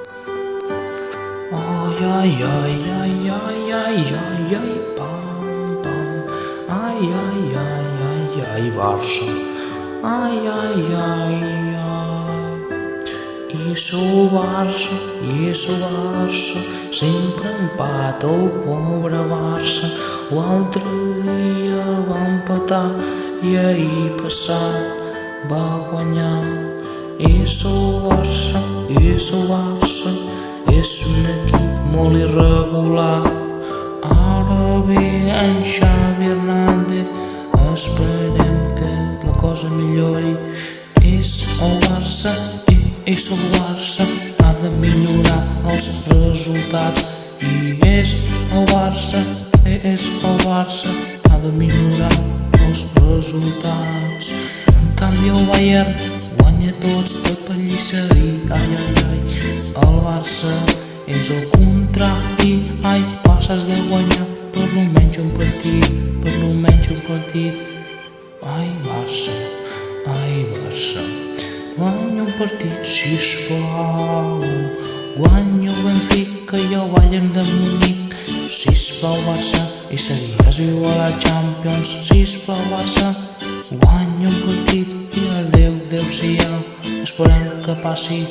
Ai, ai, ai, ai, ai, ai, ai, ai, pam, pam. Ai, ai, ai, ai, ai, Barça. Ai, ai, ai, ai. Isso Barça, sempre empata o pobre Barça. O outro dia vai empatar e aí passar vai ganhar. Isso Barça, isso aqui mole irregular. Ora bem, Xavi Hernández, esperemos que a coisa melhore. Isso o Barça há de melhorar os resultados. E esse o Barça há de melhorar os resultados. Em cambio o Bayern ganha todos de palhaçaria. Ai, ai, ai, o Barça és o contrário. Ai, passas de ganhar pelo menos um partido. Ai, Barça, ganha um partido X-Bau. Ganha o Benfica e o Bayern de Munique. X-Bau Barça, e serias viu a Champions. X-Bau Barça, ganha um partido e adeus, Deus e eu. Esperando que passe.